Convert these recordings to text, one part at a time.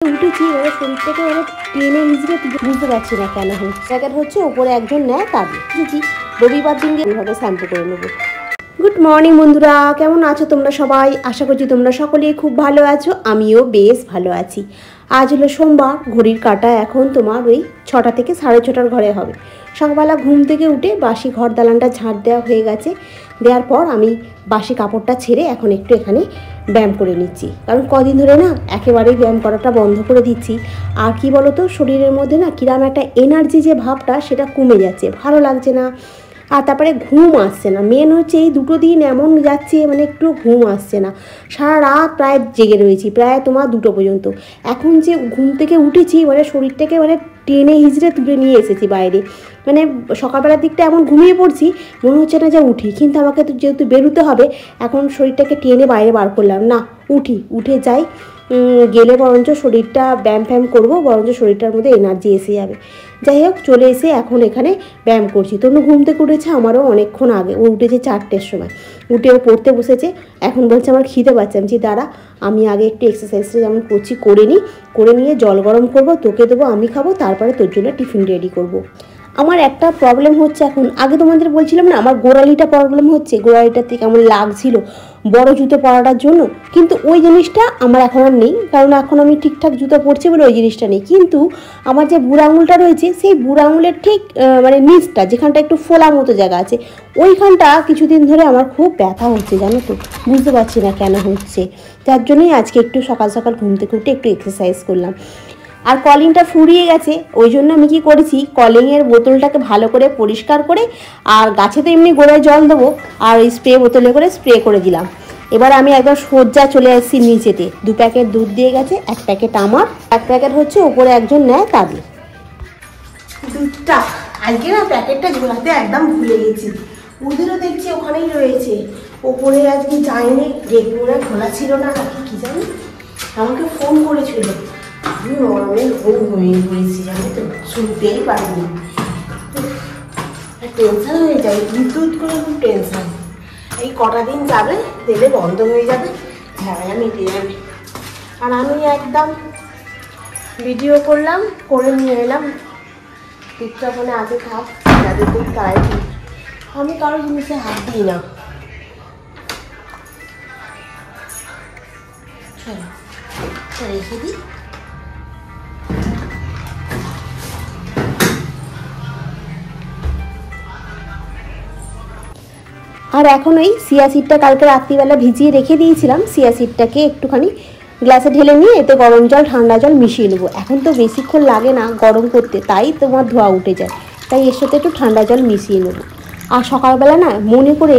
উঠেছি এবারে শরীরটাকে এবারে টেনে হিজড়ে বুঝতে পারছি না কেন হচ্ছে ওপরে একজন নেয় তাদের উঠেছি রবিবার দিনকে এইভাবে শ্যাম্পু করে নেবো। গুড মর্নিং বন্ধুরা, কেমন আছো তোমরা সবাই? আশা করছি তোমরা সকলেই খুব ভালো আছো, আমিও বেশ ভালো আছি। আজ হলো সোমবার, ঘড়ির কাঁটা এখন তোমার ওই 6টা থেকে 6:30টার ঘরে হবে। সকালবেলা ঘুম থেকে উঠে বাসি ঘর দালানটা ঝাড় দেওয়া হয়ে গেছে। দেওয়ার পর আমি বাসি কাপড়টা ছেড়ে এখন একটু এখানে ব্যায়াম করে নিচ্ছি, কারণ কদিন ধরে না একেবারেই ব্যায়াম করাটা বন্ধ করে দিচ্ছি। আর কি বলো তো, শরীরের মধ্যে না কিরম একটা এনার্জি যে ভাবটা সেটা কমে যাচ্ছে, ভালো লাগছে না। আর তারপরে ঘুম আসছে না, মেন হচ্ছে এই দুটো দিন এমন যাচ্ছে মানে একটু ঘুম আসছে না। সারা রাত প্রায় জেগে রয়েছি, প্রায় তোমার 2টো পর্যন্ত। এখন যে ঘুম থেকে উঠেছি মানে শরীরটাকে মানে টেনে হিজড়ে তুলে নিয়ে এসেছি বাইরে, মানে সকালবেলার দিকটা এমন ঘুমিয়ে পড়ছি মনে হচ্ছে না যে উঠি, কিন্তু আমাকে তো যেহেতু বেরোতে হবে এখন শরীরটাকে টেনে বাইরে বার করলাম, না উঠে যাই, গেলে বরঞ্চ শরীরটা ব্যায়াম করবো, বরঞ্চ শরীরটার মধ্যে এনার্জি এসে যাবে। যাই হোক, চলে এসে এখন এখানে ব্যায়াম করছি। তনু ঘুম থেকে উঠেছে আমারও অনেকক্ষণ আগে, ও উঠেছে 4টের সময়, উঠে ও পড়তে বসেছে। এখন বলছে আমার খিদে পাচ্ছে। আমি দাঁড়া, আমি আগে একটু এক্সারসাইজটা যেমন করছি করে নিয়ে জল গরম করবো, তোকে দেবো, আমি খাবো, তারপরে তোর জন্য টিফিন রেডি করবো। আমার একটা প্রবলেম হচ্ছে এখন, আগে তোমাদের বলছিলাম না আমার গোড়ালিটা প্রবলেম হচ্ছে, গোড়ালিটাতে কেমন লাগছিল বড় জুতো পরাটার জন্য, কিন্তু ওই জিনিসটা আমার এখন আর নেই, কারণ এখন আমি ঠিকঠাক জুতো পরছি বলে ওই জিনিসটা নেই। কিন্তু আমার যে বুড়ো আঙুলটা রয়েছে সেই বুড়ো আঙুলের ঠিক মানে নিচটা যেখানটা একটু ফোলা মতো জায়গা আছে, ওইখানটা কিছুদিন ধরে আমার খুব ব্যথা হচ্ছে, জানো তো, বুঝতে পারছি না কেন হচ্ছে। যার জন্যই আজকে একটু সকাল সকাল ঘুম থেকে উঠে একটু এক্সারসাইজ করলাম। আর কলিংটা ফুরিয়ে গেছে, ওই জন্য আমি কি করেছি, কলিংয়ের বোতলটাকে ভালো করে পরিষ্কার করে, আর গাছে তো এমনি গোড়ায় জল দেবো, আর ওই স্প্রে বোতলে করে স্প্রে করে দিলাম। এবার আমি একবার সোজা চলে আসছি নিচেতে, 2 প্যাকেট দুধ দিয়ে গেছে, 1 প্যাকেট আমার, 1 প্যাকেট হচ্ছে ওপরে একজন নেয় তাদের দুধটা। আজকে না প্যাকেটটা ঝোলাতে একদম ভুলে গেছি, ওদেরও দেখছি ওখানেই রয়েছে, ওপরে আজকে যায়নি, রেগুলা খোলা ছিল না নাকি কি জানি, আমাকে ফোন করেছিল। আমি নর্মাল ঘুমিয়ে পড়েছি, জানি তো, শুনতেই পারিনি। টেনশন হয়ে যায়, দুধ করে খুব টেনশন। এই কটা দিন যাবে, তেলে বন্ধ হয়ে যাবে, ঝামেলা মিটে যাবে। আর আমি একদম ভিডিও করলাম, করে নিয়ে এলাম, দুধটা ফোনে আগে খাপ, যাদের দুধ তারাই ঠিক। আমি কারো জিনিসে হাত দিই না। চলো রেখে দিই। আর এখন ওই চিয়া সিডটা কালকে রাত্রিবেলা ভিজিয়ে রেখে দিয়েছিলাম, চিয়া সিডটাকে একটুখানি গ্লাসে ঢেলে নিয়ে এতে গরম জল ঠান্ডা জল মিশিয়ে নেবো। এখন তো বেশিক্ষণ লাগে না গরম করতে, তাই তোমার ধোয়া উঠে যায়, তাই এর সাথে একটু ঠান্ডা জল মিশিয়ে নেবো। আর সকালবেলা না মনে করে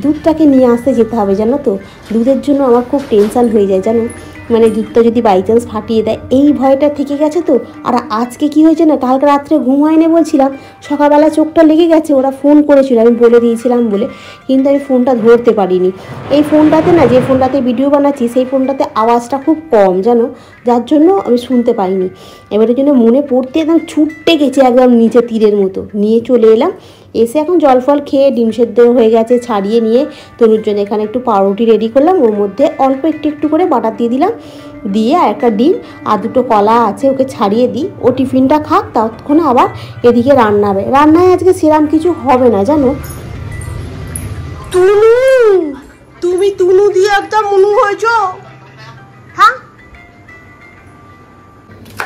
দুধটাকে নিয়ে আসতে যেতে হবে, জানো তো, দুধের জন্য আমার খুব টেনশান হয়ে যায়, জানো, মানে দুধটা যদি বাই চান্স ফাটিয়ে দেয়, এই ভয়টা থেকে গেছে তো। আর আজকে কি হয়েছে না, কালকে রাত্রে ঘুম হয়নি বলছিলাম, সকালবেলা চোখটা লেগে গেছে, ওরা ফোন করেছিল আমি বলে দিয়েছিলাম বলে, কিন্তু আমি ফোনটা ধরতে পারিনি। এই ফোনটাতে না, যে ফোনটাতে ভিডিও বানাচ্ছি সেই ফোনটাতে আওয়াজটা খুব কম, জানো, যার জন্য আমি শুনতে পাইনি। এবারের জন্য মনে পড়তে একদম ছুটতে গেছে একদম নিচে তীরের মতো, নিয়ে চলে এলাম। এসে এখন জল ফল খেয়ে ডিম সেদ্ধ হয়ে গেছে ছাড়িয়ে নিয়ে তনুর জন্য এখানে একটু পাউরুটি রেডি করলাম, ওর মধ্যে অল্প একটু করে বাটার দিয়ে দিলাম, দিয়ে আর একটা ডিম আর 2টো কলা আছে ওকে ছাড়িয়ে দিই, ও টিফিনটা খাক, ততক্ষণে আবার এদিকে রান্নায় আজকে সেরাম কিছু হবে না, জানো। তুমি তুনু দিয়ে একটা মুনু হয়েছো, হ্যাঁ।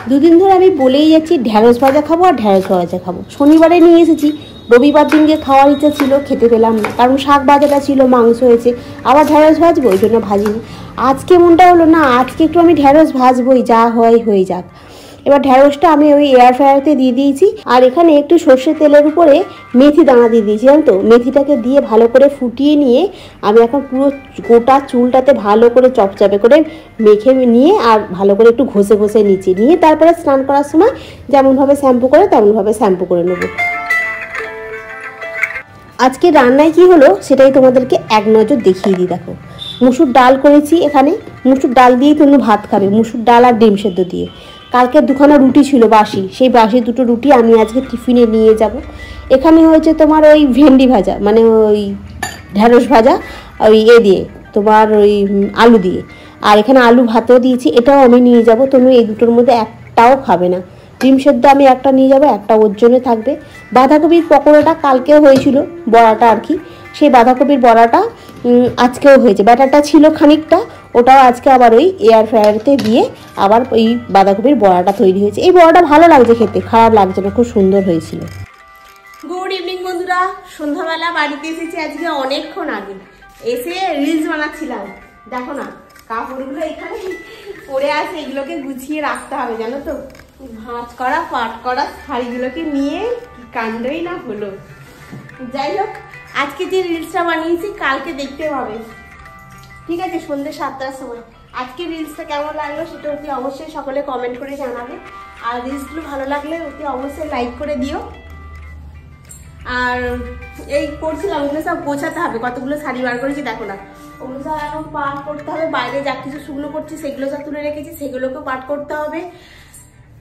2 দিন ধরে আমি বলেই যাচ্ছি ঢ্যাঁড়স ভাজা খাবো আর ঢ্যাঁড়স ভাজা খাবো। শনিবারে নিয়ে এসেছি, রবিবার দিনকে খাওয়ার ইচ্ছা ছিল, খেতে পেলাম না, কারণ শাক ভাজাটা ছিল, মাংস হয়েছে, আবার ঢ্যাঁড়স ভাজবো, ওই জন্য ভাজিনি। আজকে মনটা হলো না, আজকে একটু আমি ঢ্যাঁড়স ভাজবোই, যা হয় হয়ে যাক। এবার ঢ্যাঁড়সটা আমি ওই এয়ার ফ্রায়ারতে দিয়ে দিয়েছি, আর এখানে একটু সর্ষের তেলের উপরে মেথি দানা দিয়ে দিয়েছি, জানো তো, মেথিটাকে দিয়ে ভালো করে ফুটিয়ে নিয়ে আমি এখন পুরো গোটা চুলটাতে ভালো করে চপচাপে করে মেখে নিয়ে আর ভালো করে একটু ঘষে নিচ্ছি, নিয়ে তারপরে স্নান করার সময় যেমনভাবে শ্যাম্পু করে তেমনভাবে শ্যাম্পু করে নেবো। আজকে রান্নায় কি হলো সেটাই তোমাদেরকে এক নজর দেখিয়ে দিই। দেখো, মুসুর ডাল করেছি, এখানে মুসুর ডাল দিয়েই তুমি ভাত খাবে, মুসুর ডাল আর ডিম সেদ্ধ দিয়ে। কালকে 2খানা রুটি ছিল বাসি, সেই বাসি 2টো রুটি আমি আজকে টিফিনে নিয়ে যাব। এখানে হয়েছে তোমার ওই ভেন্ডি ভাজা, মানে ওই ঢ্যাঁড়স ভাজা, ওই দিয়ে তোমার ওই আলু দিয়ে, আর এখানে আলু ভাতেও দিয়েছি, এটাও আমি নিয়ে যাব। তনু এই দুটোর মধ্যে একটাও খাবে না। ডিম সেদ্ধ আমি একটা নিয়ে যাবো, একটা ওর জন্য থাকবে। বাঁধাকপির পকোড়াটা কালকেও হয়েছিল, বড়াটা আর কি, সেই বাঁধাকপির বড়াটা আজকেও হয়েছে। ব্যাটারটা ছিল খানিকটা, ওটাও আজকে আবার ওই এয়ার ফ্রায়ারতে দিয়ে আবার ওই বাঁধাকপির বড়াটা তৈরি হয়েছে। এই বড়াটা ভালো লাগছে খেতে, খারাপ লাগছে না, খুব সুন্দর হয়েছিল। গুড ইভিনিং বন্ধুরা, সন্ধ্যাবেলা বাড়িতে এসেছি আজকে অনেকক্ষণ আগে। এসে রিলস বানাচ্ছিলাম। দেখো না কাপড়গুলো এখানে পড়ে আছে, এগুলোকে গুছিয়ে রাখতে হবে জানো তো। ভাঁজ করা পাট করা শাড়িগুলোকে নিয়ে কি কাণ্ডই না হলো। যাই হোক, আজকে যে রিলসটা বানিয়েছি কালকে দেখতে পাবে, ঠিক আছে, সন্ধ্যে 7টার সময়। আজকে রিলসটা কেমন লাগলো সেটা অতি অবশ্যই সকলে কমেন্ট করে জানাবে। আর রিলসগুলো ভালো লাগলে অতি অবশ্যই লাইক করে দিও। আর এই করছিলাম, ওগুলো সব গোছাতে হবে। কতগুলো শাড়ি বার করেছি দেখো না, ওগুলো সব এখন পাট করতে হবে। বাইরে যা কিছু শুকনো করছি সেগুলো সব তুলে রেখেছি, সেগুলোকেও পাট করতে হবে।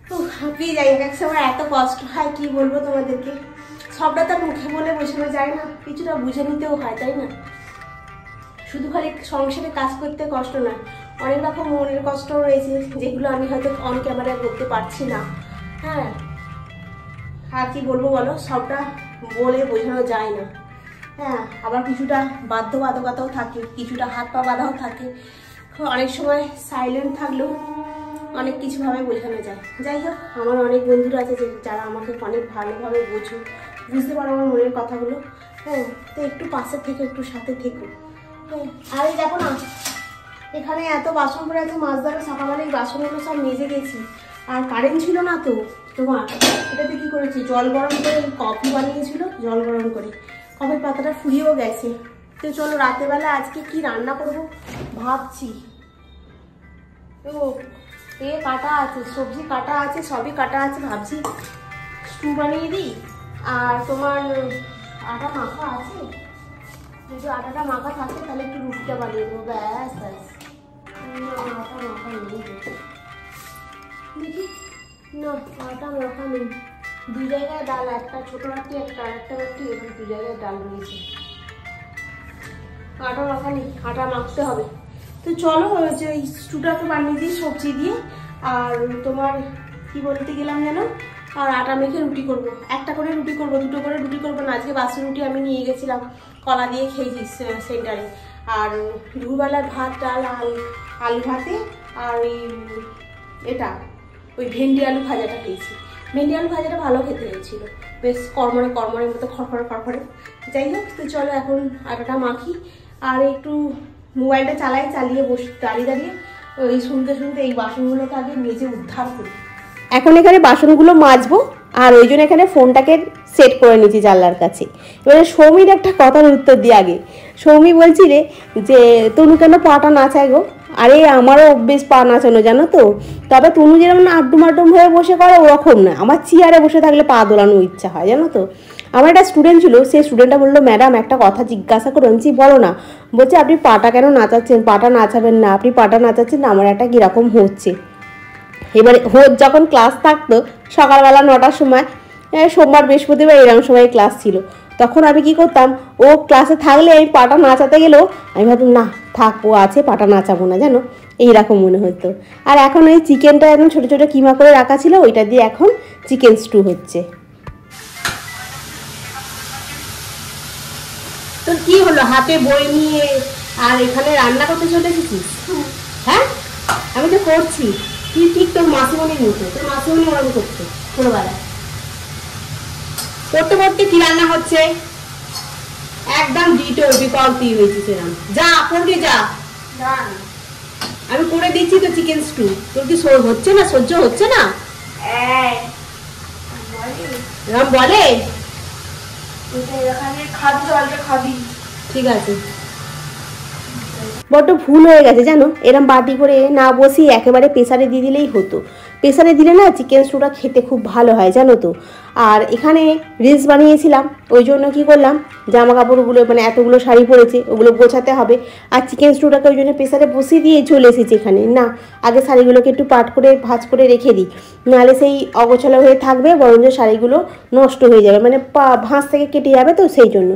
তো হাঁপিয়ে যাই, এক সময় এত কষ্ট হয় কি বলবো তোমাদেরকে। সবটা তো মুখে বলে বোঝানো যায় না, কিছুটা বুঝে নিতেও হয়, তাই না? শুধু খালি সংসারে কাজ করতে কষ্ট নয়, অনেক রকম মনের কষ্ট রয়েছে যেগুলো আমি হয়তো অন ক্যামেরায় করতে পারছি না। হ্যাঁ, আর কি বলবো বলো, সবটা বলে বোঝানো যায় না। হ্যাঁ, আবার কিছুটা বাধ্যবাধকতাও থাকে, কিছুটা হাত পা বাঁধাও থাকে। অনেক সময় সাইলেন্ট থাকলেও অনেক কিছুভাবে বোঝানো যায়। যাই হোক, আমার অনেক বন্ধুরা আছে যারা আমাকে অনেক ভালোভাবে বুঝতে পারো আমার মনের কথাগুলো। হ্যাঁ, তো একটু পাশের থেকে একটু সাথে থেকো। হ্যাঁ, আর এই দেখো না, এখানে এত বাসন পড়ে আছে, মাছ ধরা সকালবেলা এই বাসনগুলো সব মেজে গেছি। আর কারেন্ট ছিল না তো তোমার, এটাতে কি করেছি, জল গরম করে কফি বানিয়েছিল, জল গরম করে কফির পাতাটা ফুরিয়েও গেছে। তো চলো রাতেরবেলা আজকে কি রান্না করব ভাবছি। তো কাটা আছে, সবজি কাটা আছে, সবই কাটা আছে, ভাবছি স্টু বানিয়ে দিই। আর তোমার আটা মাখা আছে, যদি আটাটা মাখা থাকে তাহলে একটু রুটিটা বানিয়ে দেবো, ব্যাস ব্যাস। আটা মাখা নেই দেখি, না আটা মাখা নেই। দু জায়গায় ডাল, একটা ছোট বাটি একটা আরেকটা বাটি, এবং দু জায়গায় ডাল রয়েছে। আটা মাখা নেই, আটা মাখতে হবে। তো চলো হচ্ছে ওই স্টুটাকে বানিয়ে দিই সবজি দিয়ে। আর তোমার কি বলতে গেলাম যেন, আর আটা মেখে রুটি করব। একটা করে রুটি করব, দুটো করে রুটি করবো না। আজকে বাসি রুটি আমি নিয়ে গেছিলাম, কলা দিয়ে খেয়েছি সেন্টারে। আর দুপুরবেলার ভাত ডাল আলু ভাতে আর ওই ভেন্ডি আলু ভাজাটা খেয়েছি। ভেন্ডি আলু ভাজাটা ভালো খেতে হয়েছিল, বেশ কড়মড়ের মতো খড়খড়ে। যাই হোক, তো চলো এখন আটাটা মাখি আর একটু মোবাইলটা চালিয়ে দাঁড়িয়ে ওই শুনতে এই বাসনগুলোকে আগে মেজে উদ্ধার করি। এখন এখানে বাসনগুলো মাজবো, আর ওই জন্য এখানে ফোনটাকে সেট করে নিয়েছি জানলার কাছে। এবারে সৌমির একটা কথার উত্তর দিই আগে। সৌমি বলছি রে যে তনু কেন পাটা নাচায় গো? আরে আমারও অভ্যেস পা নাচানো জানো তো, তবে তনু যেরকম না আড্ডুম হয়ে বসে করে ওরকম না, আমার চেয়ারে বসে থাকলে পা দোলানোর ইচ্ছা হয় জানো তো। আমার একটা স্টুডেন্ট ছিল, সেই স্টুডেন্টটা বললো ম্যাডাম একটা কথা জিজ্ঞাসা করুন। বলো না। বলছে আপনি পাটা কেন নাচাচ্ছেন? পাটা নাচাবেন না, আপনি পাটা নাচাচ্ছেন না, আমার একটা কীরকম হচ্ছে। এবারে যখন ক্লাস থাকতো সকালবেলা 9টার সময়, সোমবার বৃহস্পতিবার এরকম সময় ক্লাস ছিল, তখন আমি কি করতাম, ও ক্লাসে থাকলে আমি পাটা নাচাতে গেলেও আমি ভাবতাম না থাক, ও আছে পাটা নাচাবো না জানো, এইরকম মনে হতো। আর এখন ওই চিকেনটা একদম ছোটো ছোটো কিমা করে রাখা ছিল, ওইটা দিয়ে এখন চিকেন স্টু হচ্ছে। তোর কি হলো, হাতে বই নিয়ে আর এখানে রান্না করতে চলে এসেছিস? হ্যাঁ, আমি তো করছি। তুই ঠিক তোর মাসিমণির মতো, তোর মাসিমণি ওরকম করতো ছোটবেলায়। করতে করতে কি রান্না হচ্ছে একদম ডিটো বিকল্পই হয়েছে সেরকম। যা করবি যা, আমি করে দিচ্ছি তো চিকেন স্টু। তোর কি হচ্ছে না, সহ্য হচ্ছে না? এরকম বলে খাবি, ঠিক আছে। বড্ড ভুল হয়ে গেছে জানো, এরম বাটি করে না বসিয়ে একেবারে প্রেসারে দিয়ে দিলেই হতো। প্রেসারে দিলে না চিকেন স্টুটা খেতে খুব ভালো হয় জানো তো। আর এখানে রিলস বানিয়েছিলাম, ওই জন্য কী করলাম, জামা কাপড়গুলো মানে এতগুলো শাড়ি পরেছে ওগুলো গোছাতে হবে, আর চিকেন স্টুটাকে ওই জন্য প্রেসারে বসিয়ে দিয়ে চলে এসেছি এখানে। না, আগে শাড়িগুলোকে একটু পাট করে ভাঁজ করে রেখে দিই, নাহলে সেই অগোছালো হয়ে থাকবে, বরঞ্চ শাড়িগুলো নষ্ট হয়ে যাবে, মানে ভাঁজ থেকে কেটে যাবে, তো সেই জন্য।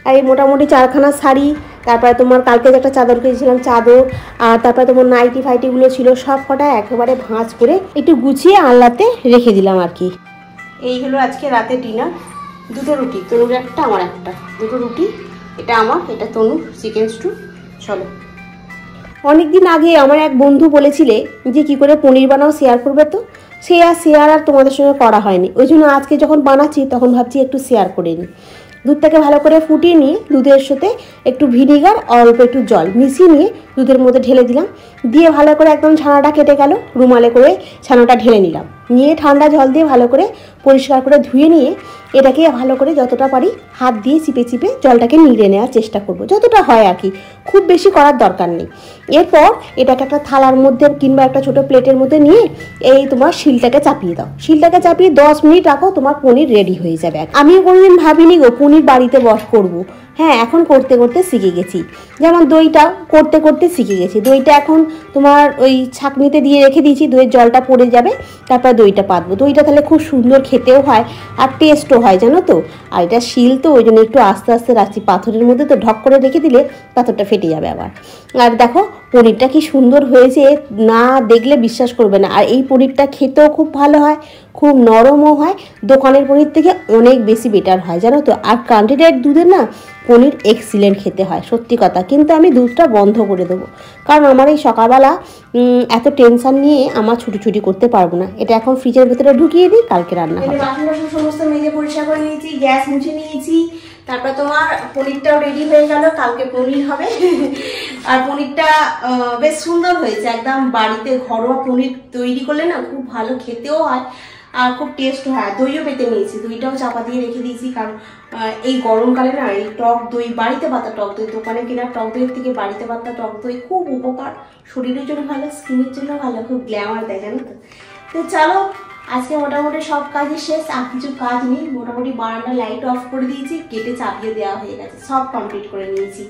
আর এই মোটামুটি 4খানা শাড়ি তারপরে তোমার কালকে যে একটা চাদর কিনেছিলাম চাদর, আর তারপরে তোমার নাইটি ফাইটিগুলো ছিল সব কটা একেবারে ভাঁজ করে একটু গুছিয়ে আনলাতে রেখে দিলাম আর কি। এই হলো আজকে রাতে ডিনার। দুটো রুটি, তনুর একটা আমার একটা, দুটো রুটি, এটা আমার, এটা তনুর চিকেন স্টু। চলো। অনেকদিন আগে আমার এক বন্ধু বলেছিলে যে কি করে পনির বানাও শেয়ার করবে, তো শেয়ার আর তোমাদের সঙ্গে করা হয়নি। ওই জন্য আজকে যখন বানাচ্ছি তখন ভাবছি একটু শেয়ার করে নিই। দুধটাকে ভালো করে ফুটিয়ে নিয়ে দুধের সাথে একটু ভিনিগার অল্প একটু জল মিশিয়ে নিয়ে দুধের মধ্যে ঢেলে দিলাম, দিয়ে ভালো করে একদম ছানাটা কেটে গেল, রুমালে করে ছানাটা ঢেলে নিলাম, নিয়ে ঠান্ডা জল দিয়ে ভালো করে পরিষ্কার করে ধুয়ে নিয়ে এটাকে ভালো করে যতটা পারি হাত দিয়ে চিপে চিপে জলটাকে নিড়ে নেওয়ার চেষ্টা করব, যতটা হয় আর কি, খুব বেশি করার দরকার নেই। এরপর এটাকে একটা থালার মধ্যে কিংবা একটা ছোটো প্লেটের মধ্যে নিয়ে এই তোমার শিলটাকে চাপিয়ে দাও, শিলটাকে চাপিয়ে 10 মিনিট রাখো, তোমার পনির রেডি হয়ে যাবে। আমিও কোনোদিন ভাবিনি গো পনির বাড়িতে করবো, হ্যাঁ এখন করতে করতে শিখে গেছি। যেমন দইটা করতে করতে শিখে গেছি, দইটা এখন তোমার ওই ছাঁকনিতে দিয়ে রেখে দিয়েছি, দইয়ের জলটা পড়ে যাবে, তারপর দইটা পাতবো। দইটা তাহলে খুব সুন্দর খেতেও হয় আর টেস্টও হয় জানো তো। আর এটা শিল তো ওই জন্য একটু আস্তে আস্তে রাখছি, পাথরের মধ্যে তো ঢক করে রেখে দিলে পাথরটা ফেটে যাবে আবার। আর দেখো পনিরটা কি সুন্দর হয়েছে, না দেখলে বিশ্বাস করবে না। আর এই পনিরটা খেতেও খুব ভালো হয়, খুব নরমও হয়, দোকানের পনির থেকে অনেক বেশি বেটার হয় জানো তো। আর কান্টিনেন্টাল দুধের না পনির এক্সিলেন্ট খেতে হয়, সত্যি কথা। কিন্তু আমি দুধটা বন্ধ করে দেবো, কারণ আমার এই সকালবেলা এত টেনশন নিয়ে আমার ছুটি করতে পারবো না। এটা এখন ফ্রিজের ভেতরে ঢুকিয়ে দিই, কালকে রান্না হবে। বাসন সমস্ত মেজে পরিষ্কার করে নিয়েছি, গ্যাস মুছে নিয়েছি, তারপর তোমার পনিরটাও রেডি হয়ে গেল, কালকে পনির হবে। আর পনিরটা বেশ সুন্দর হয়েছে, একদম বাড়িতে ঘরোয়া পনির তৈরি করলে না খুব ভালো খেতেও হয় আর খুব টেস্ট হয়। দইও পেতে নিয়েছি, দইটাও চাপা দিয়ে রেখে দিয়েছি, কারণ এই গরমকালে না এই টক দই, বাড়িতে পাতা টক দই, দোকানে কেনা টক দইয়ের থেকে বাড়িতে পাতা টক দই খুব উপকার, শরীরের জন্য ভালো, স্কিনের জন্য ভালো, খুব গ্ল্যামার দেয় জানো তো। তো চলো আজকে মোটামুটি সব কাজই শেষ, আর কিছু কাজ নেই। মোটামুটি বারান্দার লাইট অফ করে দিয়েছি, কেটে চাপিয়ে দেওয়া হয়ে গেছে, সব কমপ্লিট করে নিয়েছি।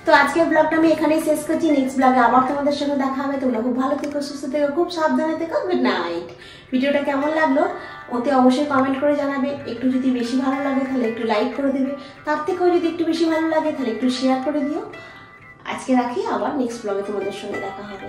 তো আজকের ব্লগটা আমি এখানেই শেষ করছি, নেক্সট ব্লগে আবার তোমাদের সঙ্গে দেখা হবে। তোমরা খুব ভালো থেকো, সুস্থ থেকো, খুব সাবধানে থেকো। Good night. ভিডিওটা কেমন লাগলো ওতে অবশ্যই কমেন্ট করে জানাবে। একটু যদি বেশি ভালো লাগে তাহলে একটু লাইক করে দেবে, তার থেকেও যদি একটু বেশি ভালো লাগে তাহলে একটু শেয়ার করে দিও। আজকে রাখি, আবার নেক্সট ব্লগে তোমাদের সঙ্গে দেখা হবে।